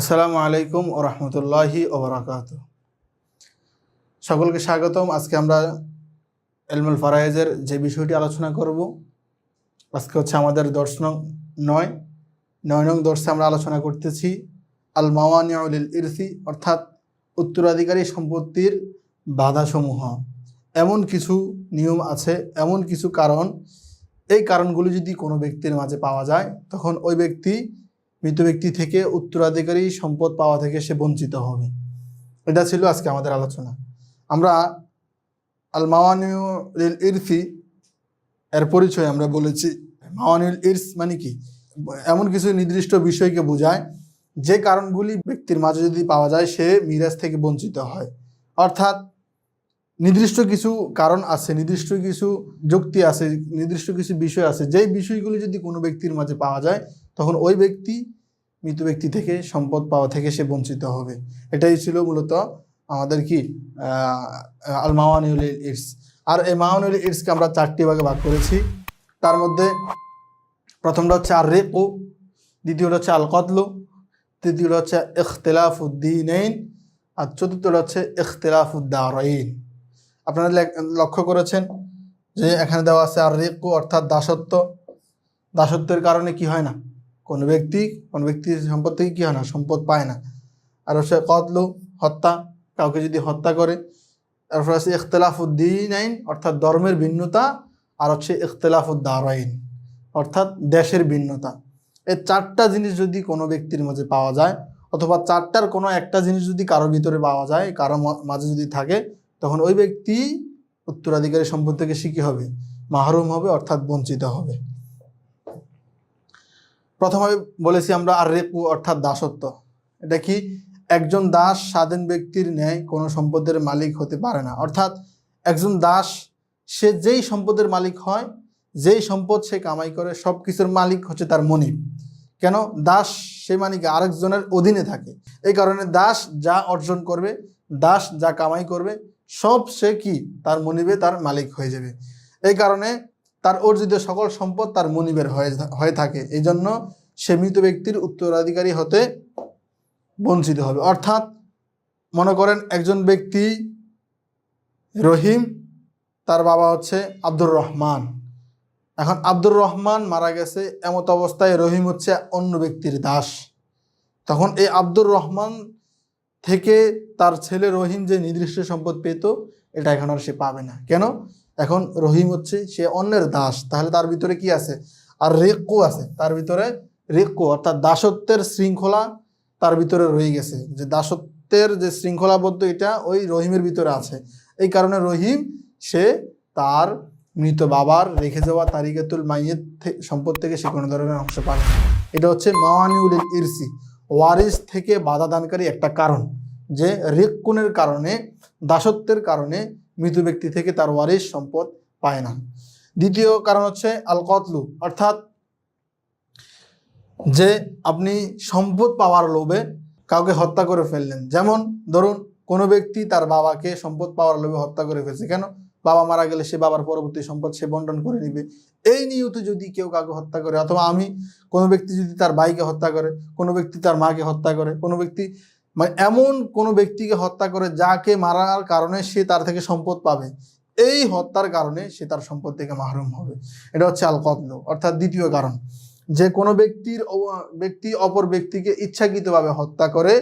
আসসালামু আলাইকুম ওয়া রাহমাতুল্লাহি ওয়া বারাকাতুহু। সকলকে স্বাগতম। আজকে আমরা ইলমুল ফারায়েজের যে বিষয়টি আলোচনা করব, আজকে হচ্ছে আমাদের দর্শ নং 9 নং দর্শে আমরা আলোচনা করতেছি আল মাওয়ানিউ লিল ইরসি, অর্থাৎ উত্তরাধিকারী সম্পত্তির বাধাসমূহ। এমন কিছু নিয়ম আছে, এমন কিছু কারণ, এই কারণগুলি যদি কোনো ব্যক্তির মাঝে পাওয়া যায় তখন ওই ব্যক্তি মৃত ব্যক্তি থেকে উত্তরাধিকারী সম্পদ পাওয়া থেকে সে বঞ্চিত হবে। এটা ছিল আজকে আমাদের আলোচনা। আমরা আল মাওয়ানিউ লিল ইরসি এর পরিচয় আমরা বলেছি। মাওয়ানিউল ইরস মানে কি? এমন কিছু নির্দিষ্ট বিষয়কে বোঝায় যে কারণগুলি ব্যক্তির মাঝে যদি পাওয়া যায় সে মিরাজ থেকে বঞ্চিত হয়। অর্থাৎ নির্দিষ্ট কিছু কারণ আছে, নির্দিষ্ট কিছু যুক্তি আছে, নির্দিষ্ট কিছু বিষয় আছে, যেই বিষয়গুলি যদি কোনো ব্যক্তির মাঝে পাওয়া যায় তখন ওই ব্যক্তি মৃত ব্যক্তি থেকে সম্পদ পাওয়া থেকে সে বঞ্চিত হবে। এটাই ছিল মূলত আমাদের কি আল মাওয়ানিউল ইরস। আর এই মাওয়ানিউল ইরসকে আমরা 4টি ভাগে ভাগ করেছি। তার মধ্যে প্রথমটা হচ্ছে আর রিকু, দ্বিতীয়টা হচ্ছে আল কতলু, তৃতীয়টা হচ্ছে ইখতিলাফুদ্দীনাইন, আর চতুর্থটা হচ্ছে ইখতিলাফুদ্দারাইন। আপনারা লক্ষ্য করেছেন যে এখানে দেওয়া আছে আর রিকু অর্থাৎ দাসত্ব। দাসত্বের কারণে কি হয় না, কোনো ব্যক্তির সম্পদ থেকে কি হয় না, সম্পদ পায় না। আর হচ্ছে কতলু, হত্যা, কাউকে যদি হত্যা করে। তারপর আছে ইখতিলাফুদ্দীনাইন অর্থাৎ ধর্মের ভিন্নতা, আর হচ্ছে ইখতিলাফুদ্দারাইন অর্থাৎ দেশের ভিন্নতা। এই 4টা জিনিস যদি কোনো ব্যক্তির মাঝে পাওয়া যায়, অথবা 4টার কোনো একটা জিনিস যদি কারোর ভিতরে পাওয়া যায়, কারোর মাঝে যদি থাকে, তখন ওই ব্যক্তি উত্তরাধিকারী সম্পদ থেকে কি হবে, মাহরুম হবে, অর্থাৎ বঞ্চিত হবে। প্রথমে বলেছি আমরা আর রিকু অর্থাৎ দাসত্ব। এটা কি? একজন দাস স্বাধীন ব্যক্তির ন্যায় কোনো সম্পদের মালিক হতে পারে না। অর্থাৎ একজন দাস সে যেই সম্পদের মালিক হয়, যেই সম্পদ সে কামাই করে, সব কিছুর মালিক হচ্ছে তার মনিব। কেন? দাস সে মালিক আরেকজনের অধীনে থাকে। এই কারণে দাস যা অর্জন করবে, দাস যা কামাই করবে, সব সে কি তার মনিবে তার মালিক হয়ে যাবে। এই কারণে তার অর্জিত সকল সম্পদ তার মনিবের হয়ে থাকে। এই জন্য সে মৃত ব্যক্তির উত্তরাধিকারী হতে বঞ্চিত হবে। অর্থাৎ মনে করেন একজন ব্যক্তি রহিম, তার বাবা হচ্ছে আব্দুর রহমান। এখন আব্দুর রহমান মারা গেছে, এমত অবস্থায় রহিম হচ্ছে অন্য ব্যক্তির দাস। তখন এই আব্দুর রহমান থেকে তার ছেলে রহিম যে নির্দিষ্ট সম্পদ পেত, এটা এখন আর সে পাবে না। কেন? এখন রহিম হচ্ছে সে অন্যের দাস। তাহলে তার ভিতরে কি আছে? আর রিকু আছে। তার ভিতরে রিকু অর্থাৎ দাসত্বের শৃঙ্খলা তার ভিতরে রয়ে গেছে। যে দাসত্বের যে শৃঙ্খলাবদ্ধ, এটা ওই রহিমের ভিতরে আছে। এই কারণে রহিম সে তার মৃত বাবার রেখে যাওয়া তারিকাতুল মাইয়িত সম্পদ থেকে সে কোনো ধরনের অংশ পাবে না। এটা হচ্ছে মাওয়ানিউল ইরসি, ওয়ারিস থেকে বাধা দানকারী একটা কারণ, যে রিকুনের কারণে, দাসত্বের কারণে মৃত ব্যক্তি থেকে তার ওয়ারিস সম্পদ পায় না। দ্বিতীয় কারণ হচ্ছে আল কতলু, অর্থাৎ যে আপনি সম্পদ পাওয়ার লোভে কাউকে হত্যা করে ফেললেন। যেমন ধরুন কোনো ব্যক্তি তার বাবাকে সম্পদ পাওয়ার লোভে হত্যা করে ফেলছে। কেন? বাবা মারা গেলে সে বাবার পরবর্তী সম্পদ সে বন্টন করে নিবে। এই নিয়তে যদি কেউ কাউকে হত্যা করে, অথবা কোনো ব্যক্তি যদি তার ভাইকে হত্যা করে, কোনো ব্যক্তি তার মাকে হত্যা করে, কোনো ব্যক্তি মানে এমন কোনো ব্যক্তিকে হত্যা করে যাকে মারার কারণে সে তার থেকে সম্পদ পাবে, এই হত্যার কারণে সে তার সম্পদ থেকে মাহরুম হবে। এটা হচ্ছে আল কতলু অর্থাৎ দ্বিতীয় কারণ, যে কোনো ব্যক্তি অপর ব্যক্তিকে ইচ্ছাকৃতভাবে হত্যা করে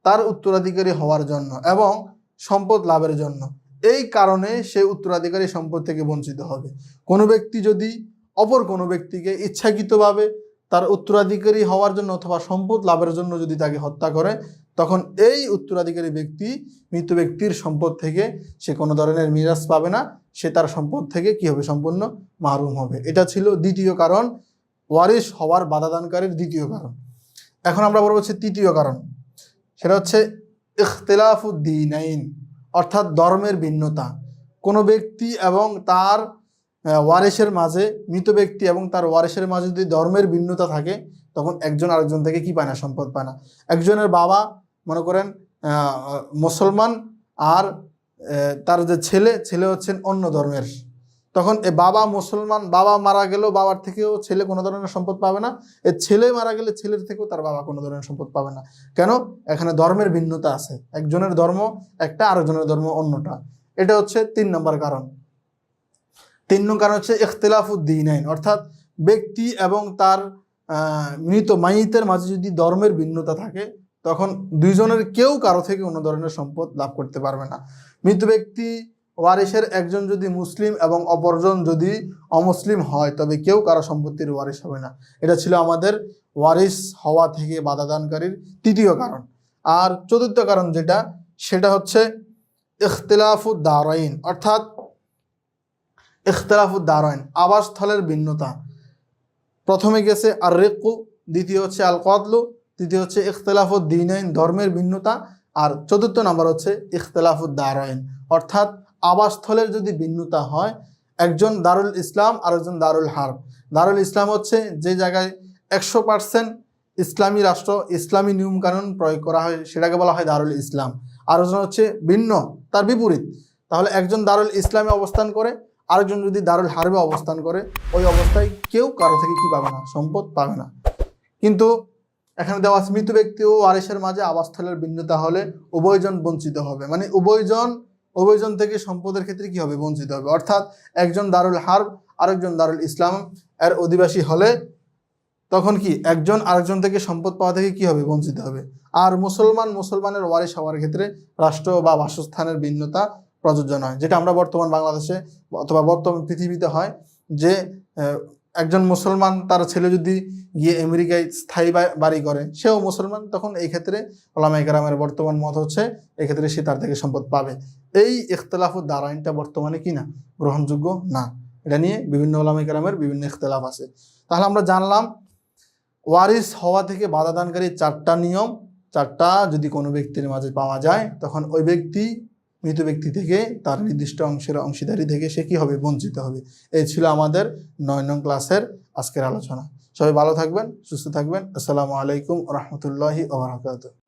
তার উত্তরাধিকারী হওয়ার জন্য এবং সম্পদ লাভের জন্য। এই কারণে সে উত্তরাধিকারী সম্পদ থেকে বঞ্চিত হবে। কোনো ব্যক্তি যদি অপর কোনো ব্যক্তিকে ইচ্ছাকৃতভাবে তার উত্তরাধিকারী হওয়ার জন্য অথবা সম্পদ লাভের জন্য যদি তাকে হত্যা করে, তখন এই উত্তরাধিকারী ব্যক্তি মৃত ব্যক্তির সম্পদ থেকে সে কোনো ধরনের মিরাস পাবে না। সে তার সম্পদ থেকে কি হবে, সম্পূর্ণ মাহরুম হবে। এটা ছিল দ্বিতীয় কারণ, ওয়ারিস হওয়ার বাধাদানকারীর দ্বিতীয় কারণ। এখন আমরা বলবো হচ্ছে তৃতীয় কারণ, সেটা হচ্ছে ইখতিলাফুদ্দীনাইন অর্থাৎ ধর্মের ভিন্নতা। কোনো ব্যক্তি এবং তার ওয়ারিসের মাঝে, মৃত ব্যক্তি এবং তার ওয়ারিসের মাঝে যদি ধর্মের ভিন্নতা থাকে, তখন একজন আরেকজন থেকে কি পায় না, সম্পদ পায় না। একজনের বাবা মনে করেন মুসলমান, আর তার যে ছেলে হচ্ছেন অন্য ধর্মের, তখন এ বাবা মুসলমান, বাবা মারা গেলেও বাবার থেকেও ছেলে কোনো ধরনের সম্পদ পাবে না, এ ছেলে মারা গেলে ছেলের থেকেও তার বাবা কোনো ধরনের সম্পদ পাবে না। কেন? এখানে ধর্মের ভিন্নতা আছে, একজনের ধর্ম একটা, আরেকজনের ধর্ম অন্যটা। এটা হচ্ছে 3 নম্বর কারণ। 3 নম্বর কারণ হচ্ছে ইখতিলাফুদ্দীনাইন, অর্থাৎ ব্যক্তি এবং তার মৃত মাইয়িতের মাঝে যদি ধর্মের ভিন্নতা থাকে, তখন দুইজনের কেউ কারো থেকে অন্য ধরনের সম্পদ লাভ করতে পারবে না। মৃত ব্যক্তি ওয়ারিসের একজন যদি মুসলিম এবং অপরজন যদি অমুসলিম হয়, তবে কেউ কারো সম্পত্তির ওয়ারিস হবে না। এটা ছিল আমাদের ওয়ারিস হওয়া থেকে বাধাদানকারীর 3য় কারণ। আর 4র্থ কারণ যেটা, সেটা হচ্ছে ইখতিলাফুদ্দারাইন, অর্থাৎ ইখতিলাফুদ্দারাইন আবাসস্থলের ভিন্নতা। প্রথমে গেছে আর রিক্কু, দ্বিতীয় হচ্ছে আল কতলু, তৃতীয় হচ্ছে ইখতিলাফুদ্দীনাইন ধর্মের ভিন্নতা, আর 4র্থ নাম্বার হচ্ছে ইখতিলাফুদ্দারাইন, অর্থাৎ আবাসস্থলের যদি ভিন্নতা হয়, একজন দারুল ইসলাম আর একজন দারুল হার্ব। দারুল ইসলাম হচ্ছে যে জায়গায় 100% ইসলামী রাষ্ট্র, ইসলামী নিয়মকানুন প্রয়োগ করা হয়, সেটাকে বলা হয় দারুল ইসলাম। আর একজন হচ্ছে ভিন্ন, তার বিপরীত। তাহলে একজন দারুল ইসলামে অবস্থান করে, আরেকজন যদি দারুল হার্বে অবস্থান করে, ওই অবস্থায় কেউ কারো থেকে কি পাবে না? সম্পদ পাবে না। কিন্তু এখানে দেওয়া আছে মৃত ব্যক্তি ও ওয়ারিসের মাঝে আবাসস্থলের ভিন্নতা হলে উভয়জন বঞ্চিত হবে, মানে উভয়জন থেকে সম্পদের ক্ষেত্রে কি হবে? বঞ্চিত হবে। অর্থাৎ একজন দারুল হার্ব আরেকজন দারুল ইসলাম এর অধিবাসী হলে তখন কি একজন আরেকজন থেকে সম্পদ পাওয়া থেকে কি হবে? বঞ্চিত হবে। আর মুসলমানের ওয়ারিস হওয়ার ক্ষেত্রে রাষ্ট্র বা বাসস্থানের ভিন্নতা প্রযোজ্য নয়, যেটা আমরা বর্তমান বাংলাদেশে অথবা বর্তমান পৃথিবীতে হয় যে একজন মুসলমান তার ছেলে যদি গিয়ে আমেরিকায় স্থায়ী বাড়ি করে, সেও মুসলমান, তখন এই ক্ষেত্রে ওলামায়ে কেরামের বর্তমান মত হচ্ছে এই ক্ষেত্রে সে তার থেকে সম্পদ পাবে। এই ইখতিলাফুদ্দারাইনটা বর্তমানে কি না? গ্রহণযোগ্য না। এটা নিয়ে বিভিন্ন ওলামায়ে কেরামের বিভিন্ন ইখতিলাফ আছে। তাহলে আমরা জানলাম ওয়ারিস হওয়া থেকে বাধাদানকারী 4টা নিয়ম। 4টা যদি কোনো ব্যক্তির মাঝে পাওয়া যায়, তখন ওই ব্যক্তি মৃত ব্যক্তি থেকে তার নির্দিষ্ট অংশের অংশীদারি থেকে সে কি হবে? বঞ্চিত হবে। এই ছিল আমাদের 9 নং ক্লাসের আজকের আলোচনা। সবাই ভালো থাকবেন, সুস্থ থাকবেন। আসসালামু আলাইকুম ওয়া রাহমাতুল্লাহি ওয়া বারাকাতুহু।